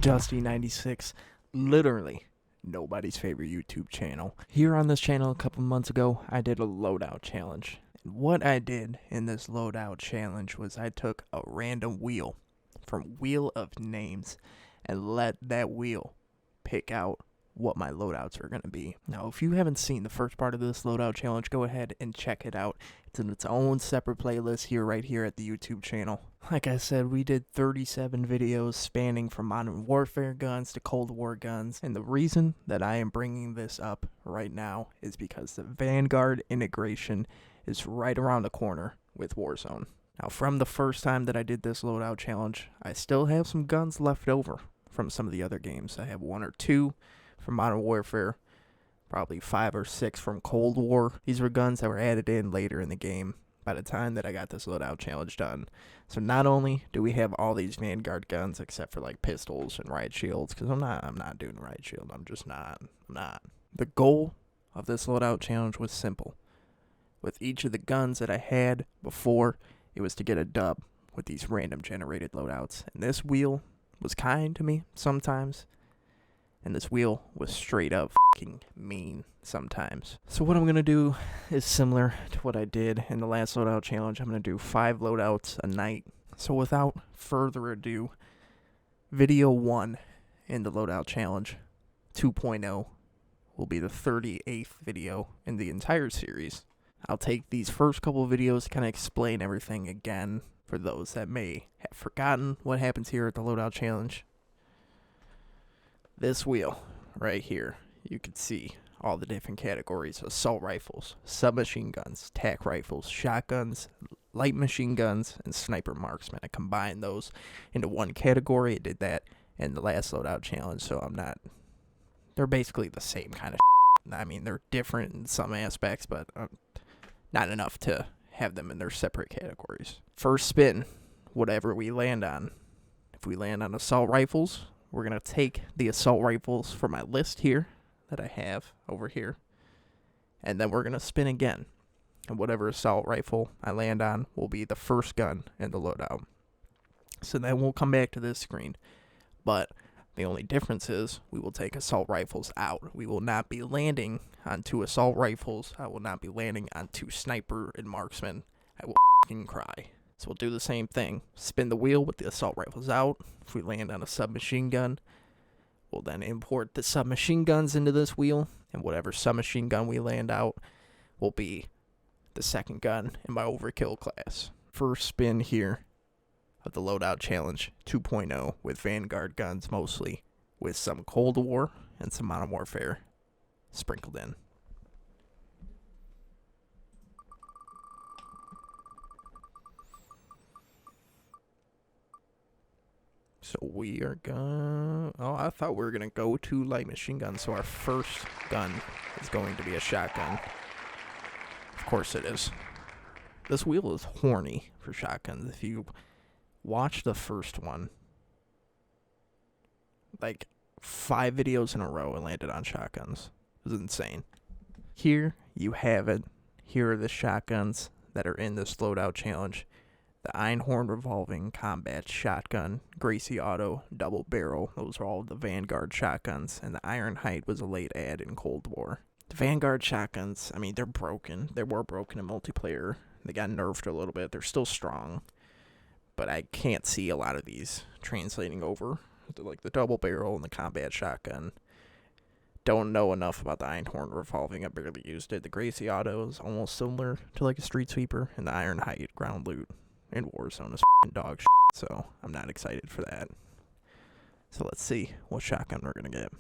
Dusty96, literally nobody's favorite YouTube channel. Here on this channel a couple months ago, I did a loadout challenge. And what I did in this loadout challenge was I took a random wheel from Wheel of Names and let that wheel pick out what my loadouts are going to be. Now, if you haven't seen the first part of this loadout challenge, go ahead and check it out. It's in its own separate playlist here, right here at the YouTube channel. Like I said, we did 37 videos spanning from Modern Warfare guns to Cold War guns. And the reason that I am bringing this up right now is because the Vanguard integration is right around the corner with Warzone. Now, from the first time that I did this loadout challenge, I still have some guns left over from some of the other games. I have 1 or 2 from Modern Warfare, probably 5 or 6 from Cold War. These were guns that were added in later in the game by the time that I got this loadout challenge done. So not only do we have all these Vanguard guns except for like pistols and riot shields, because I'm not doing riot shield. I'm not. The goal of this loadout challenge was simple. With each of the guns that I had before, it was to get a dub with these random generated loadouts. And this wheel was kind to me sometimes, and this wheel was straight up fucking mean sometimes. So what I'm going to do is similar to what I did in the last loadout challenge. I'm going to do 5 loadouts a night. So without further ado, video 1 in the loadout challenge 2.0 will be the 38th video in the entire series. I'll take these first couple of videos to kind of explain everything again for those that may have forgotten what happens here at the loadout challenge. This wheel right here, you can see all the different categories: assault rifles, submachine guns, tac rifles, shotguns, light machine guns, and sniper marksman. I combined those into one category. I did that in the last loadout challenge, so they're basically the same kind of shit. I mean, they're different in some aspects, but not enough to have them in their separate categories. First spin, whatever we land on. If we land on assault rifles, we're going to take the assault rifles from my list here that I have over here, and then we're going to spin again. And whatever assault rifle I land on will be the first gun in the loadout. So then we'll come back to this screen. But the only difference is we will take assault rifles out. We will not be landing on 2 assault rifles. I will not be landing on 2 sniper and marksman. I will f***ing cry. So we'll do the same thing. Spin the wheel with the assault rifles out. If we land on a submachine gun, we'll then import the submachine guns into this wheel. And whatever submachine gun we land out will be the second gun in my overkill class. First spin here of the loadout challenge 2.0 with Vanguard guns mostly, with some Cold War and some Modern Warfare sprinkled in. So we are I thought we were gonna go to light machine guns, so our first gun is going to be a shotgun. Of course it is. This wheel is horny for shotguns. If you watch the first one, like 5 videos in a row, it landed on shotguns. It was insane. Here you have it. Here are the shotguns that are in this loadout challenge. The Einhorn revolving combat shotgun, Gracie auto, double barrel. Those are all the Vanguard shotguns. And the Ironhide was a late add in Cold War. The Vanguard shotguns, I mean, they're broken. They were broken in multiplayer. They got nerfed a little bit. They're still strong. But I can't see a lot of these translating over to like the double barrel and the combat shotgun. Don't know enough about the Einhorn revolving. I barely used it. The Gracie auto is almost similar to like a street sweeper. And the Ironhide ground loot in Warzone is f***ing dog shit. So I'm not excited for that. So let's see what shotgun we're going to get.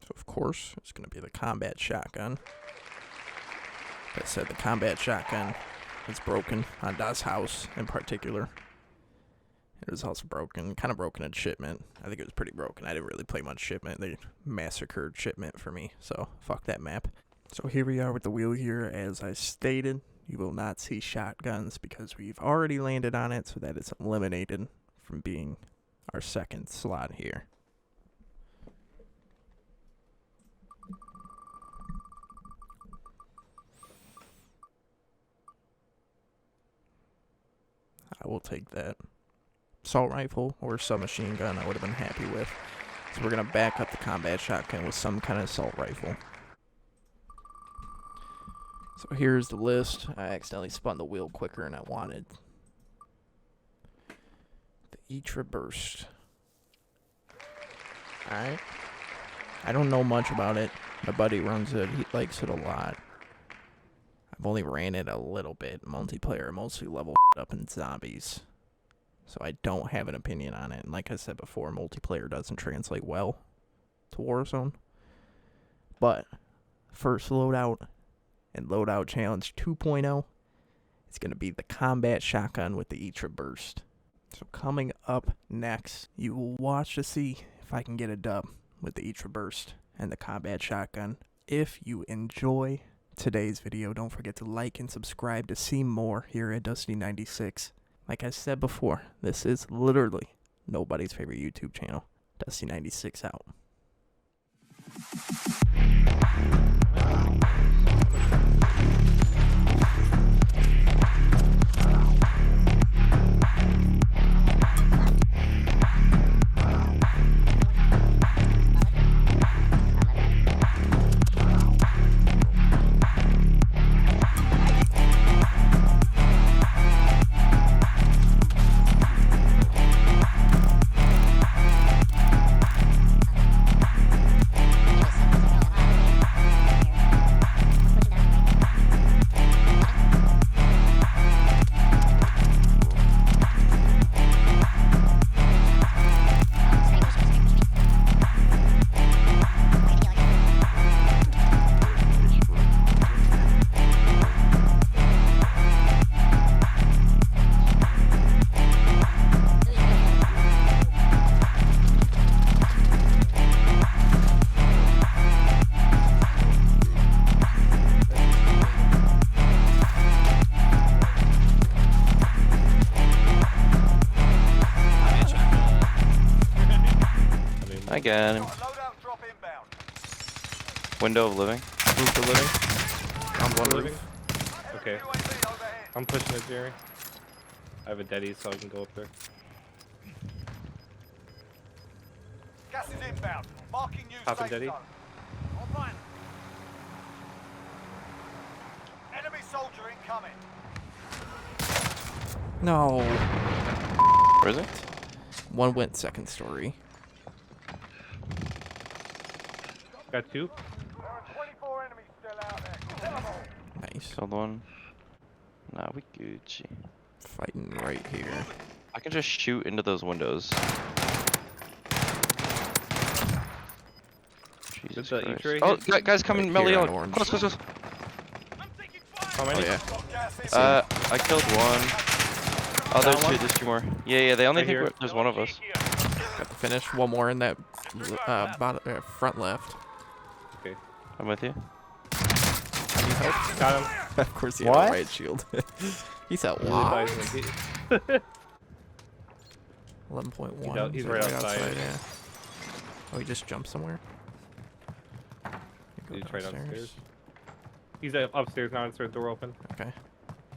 So of course, it's going to be the combat shotgun. Like I said, the combat shotgun is broken on Das House in particular. It was also broken, kind of broken in Shipment. I think it was pretty broken. I didn't really play much Shipment. They massacred Shipment for me, so fuck that map. So here we are with the wheel here. As I stated, you will not see shotguns because we've already landed on it, so that is eliminated from being our second slot here. will take that. Assault rifle or submachine gun I would have been happy with. So we're going to back up the combat shotgun with some kind of assault rifle. So here's the list. I accidentally spun the wheel quicker than I wanted. The Rebirth. Alright. I don't know much about it. My buddy runs it. He likes it a lot. I've only ran it a little bit. Multiplayer, mostly level up in zombies. So I don't have an opinion on it. And like I said before, multiplayer doesn't translate well to Warzone. But first loadout and loadout challenge 2.0 is going to be the combat shotgun with the Rebirth. So coming up next, you will watch to see if I can get a dub with the Rebirth and the combat shotgun. If you enjoy today's video, don't forget to like and subscribe to see more here at Dusty96. Like I said before, this is literally nobody's favorite YouTube channel. Dusty96 out. I got him. Window of living. Roof of living. I'm one living. Okay. I'm pushing it, Jerry. I have a deadie, so I can go up there. Gas is inbound. Marking you Popping safe deadie. zone. Online. Enemy soldier incoming. No. Where is it? One went second story. Got two. There are 24 enemies still out there. Kill them all. Nice. Killed one. Nah, we Gucci. Fighting right here. I can just shoot into those windows. Jesus the Christ. E-tray Oh, here? guys coming, Right here on Melio. orange. Close, close, close. How many? Oh yeah. Got gas in. I killed one. Oh, there's Down two, one? there's two more. Yeah, they only Right think here. there's one of us. Got the finish. One more in that bottom, front left. Okay. I'm with you. I need help. Got him. Of course he had What? a riot shield. He's at Really what? buys me. 11.1. He's right outside. Yeah. Oh, he just jumped somewhere? Go He's right upstairs. He's upstairs now. It's our door open. Okay.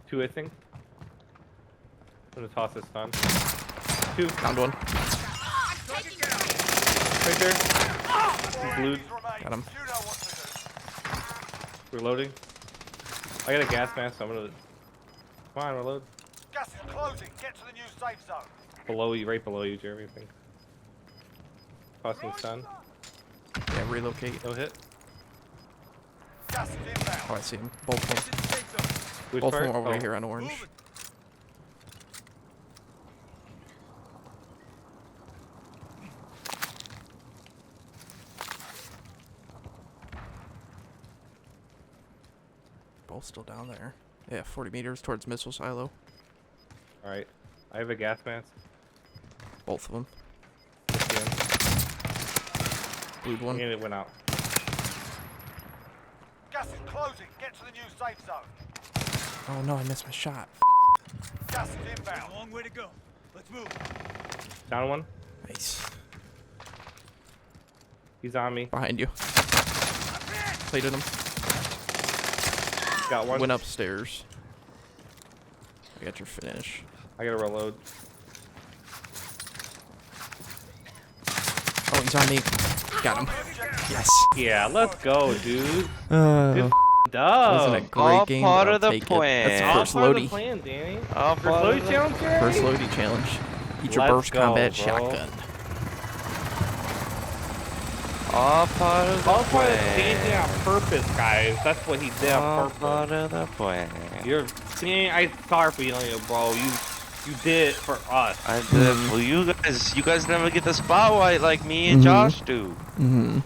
Two, I think. I'm gonna toss this stun. Two. Found one. Right there. He's glued. Got him. You know what to do. Reloading. I got a gas mask, so I'm gonna. Come on, reload. Gas is closing. Get to the new safe zone. Below you, right below you, Jeremy. I think. Tossing stun. Yeah, relocate. No hit. Gas is inbound. Oh, I see him. Both of them. Which Both of part? them over Oh. here on orange. Both still down there. Yeah, 40 meters towards missile silo. Alright. I have a gas mask. Both of them. Again. Blued one. And it went out. Gas is closing. Get to the new safe zone. Oh no, I missed my shot. Gas is inbound. Long way to go. Let's move. Down one. Nice. He's on me. Behind you. Plated him. Got one. Went upstairs. I got your finish. I gotta reload. Oh, he's on me. Got him. Yes. Yeah, let's go, dude. Uh, Good wasn't a dub. great All game, part but I'll of the take it. That's the plan. first Part of the loadie. plan, Danny. All First part of loadie the- challenge, Jeremy? First loadie challenge. Eat your Let's burst go, combat bro. shotgun. All part of the All part of plan. changing on purpose, guys. That's what he did on All purpose. part of the plan. You're seeing, I sorry for yelling, bro. You did it for us. I did. Well, you guys never get the spotlight like me and Josh do. Mm-hmm. You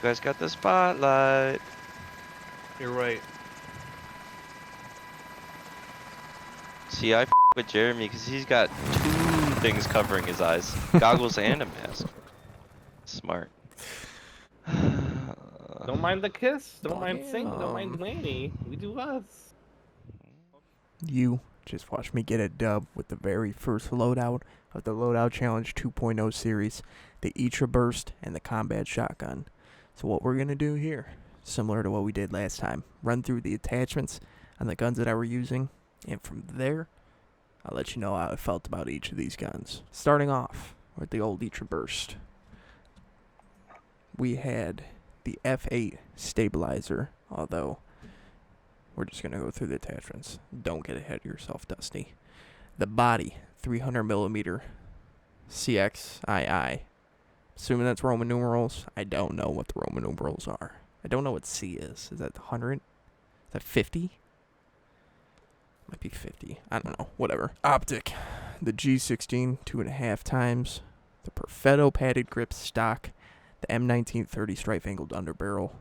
guys got the spotlight. You're right. See, I with Jeremy because he's got 2 things covering his eyes: goggles and a mask. Smart. Don't mind the kiss. Don't mind Damn. singing. Don't mind Laney. We do us. You just watched me get a dub with the very first loadout of the Loadout Challenge 2.0 series, the Etra Burst and the Combat Shotgun. So what we're going to do here, similar to what we did last time, run through the attachments on the guns that I were using, and from there, I'll let you know how I felt about each of these guns. Starting off with the old Etra Burst. We had the F8 stabilizer, although we're just going to go through the attachments. Don't get ahead of yourself, Dusty. The body, 300mm CXII. Assuming that's Roman numerals. I don't know what the Roman numerals are. I don't know what C is. Is that 100? Is that 50? Might be 50. I don't know. Whatever. Optic. The G16, 2.5 times. The Perfetto padded grip stock. The M1930 strife angled underbarrel.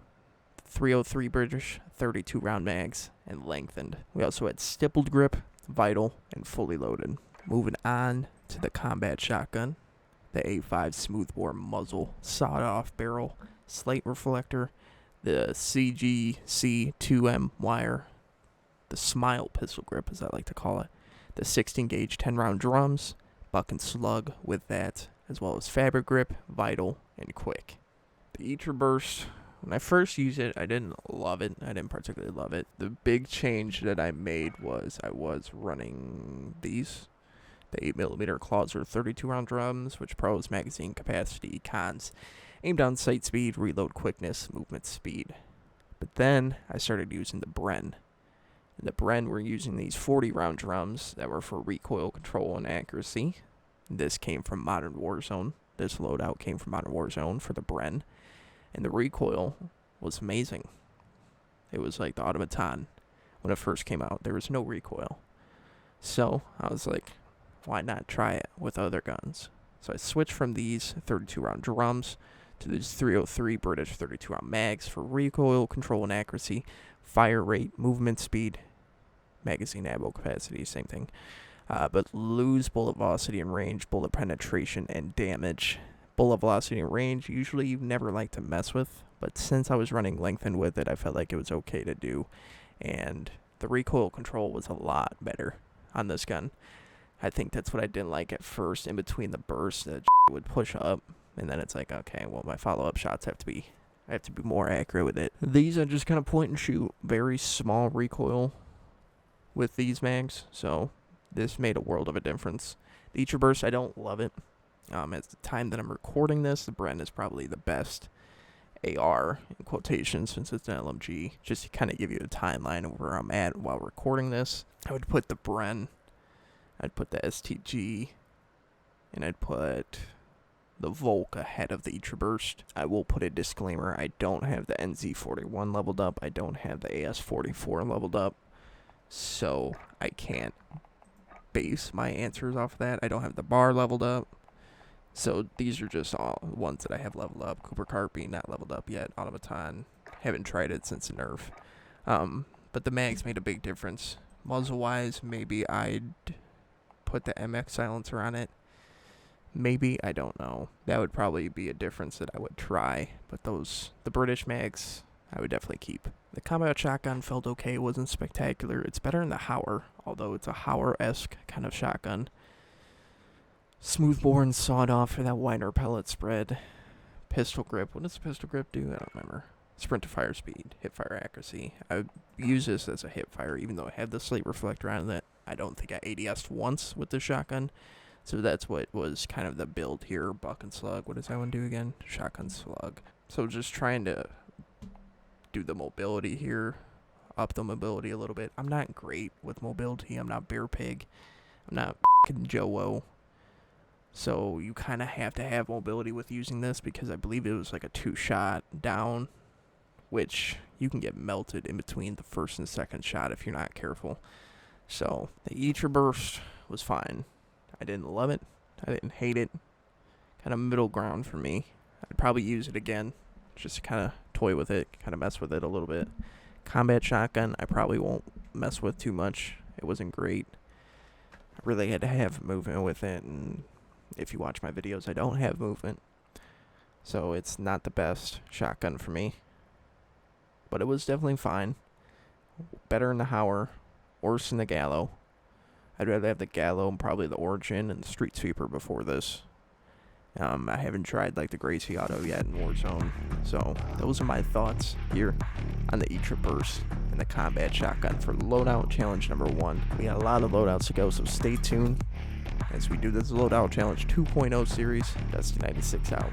303 British, 32 round mags, and lengthened. We also had stippled grip, vital, and fully loaded. Moving on to the combat shotgun, the A5 smoothbore muzzle, sawed-off barrel, slate reflector, the CGC2M wire, the Smile pistol grip, as I like to call it, the 16-gauge 10-round drums, buck and slug with that, as well as fabric grip, vital, and quick. The Etra Burst. When I first used it, I didn't love it. I didn't particularly love it. The big change that I made was I was running these. The 8mm Clauser 32-round drums, which pros magazine capacity, cons, aim down sight speed, reload quickness, movement speed. But then I started using the Bren. In the Bren, we're using these 40-round drums that were for recoil control and accuracy. This came from Modern Warzone. This loadout came from Modern Warzone for the Bren. And the recoil was amazing. It was like the Automaton. When it first came out, there was no recoil. So I was like, why not try it with other guns? So I switched from these 32-round drums to these 303 British 32-round mags for recoil control and accuracy, fire rate, movement speed, magazine ammo capacity, same thing. But lose bullet velocity and range, bullet penetration, and damage. Bullet velocity and range, usually you never like to mess with, but since I was running lengthened with it, I felt like it was okay to do, and the recoil control was a lot better on this gun. I think that's what I didn't like at first. In between the bursts, that would push up, and then it's like, okay, well, my follow-up shots I have to be more accurate with it. These I just kind of point and shoot, very small recoil with these mags, so this made a world of a difference. The Etra Burst, I don't love it. At the time that I'm recording this, the Bren is probably the best AR, in quotations, since it's an LMG. Just to kind of give you a timeline of where I'm at while recording this, I would put the Bren, I'd put the STG, and I'd put the Volk ahead of the Etra Burst. I will put a disclaimer, I don't have the NZ41 leveled up, I don't have the AS44 leveled up, so I can't base my answers off that. I don't have the bar leveled up. So these are just all ones that I have leveled up. Cooper Carpy, not leveled up yet. Automaton, haven't tried it since the nerf. But the mags made a big difference. Muzzle-wise, maybe I'd put the MX silencer on it. Maybe, I don't know. That would probably be a difference that I would try. But the British mags, I would definitely keep. The combat shotgun felt okay. It wasn't spectacular. It's better than the Hauer, although it's a Hauer-esque kind of shotgun. Smoothbore and sawed off for that wider pellet spread. Pistol grip. What does pistol grip do? I don't remember. sprint to fire speed, hip fire accuracy. I use this as a hip fire, even though I have the slate reflector on it. I don't think I ADS'd once with the shotgun. So that's what was kind of the build here. Buck and slug. What does that one do again? Shotgun slug. So just trying to do the mobility here. Up the mobility a little bit. I'm not great with mobility. I'm not Bear Pig. I'm not f***ing Joe-O. So you kind of have to have mobility with using this because I believe it was like a 2-shot down, which you can get melted in between the first and second shot if you're not careful. So the Eater Burst was fine. I didn't love it. I didn't hate it. Kind of middle ground for me. I'd probably use it again. Just to kind of toy with it. Kind of mess with it a little bit. Combat shotgun, I probably won't mess with too much. It wasn't great. I really had to have movement with it. And if you watch my videos, I don't have movement. So it's not the best shotgun for me. But it was definitely fine. Better than the Howler. Worse than the Gallo. I'd rather have the Gallo and probably the Origin and the Street Sweeper before this. I haven't tried like the Gracie Auto yet in Warzone. So those are my thoughts here on the Eater Burst and the combat shotgun for loadout challenge number 1. We got a lot of loadouts to go, so stay tuned as we do this loadout challenge 2.0 series. Dusty 96 out.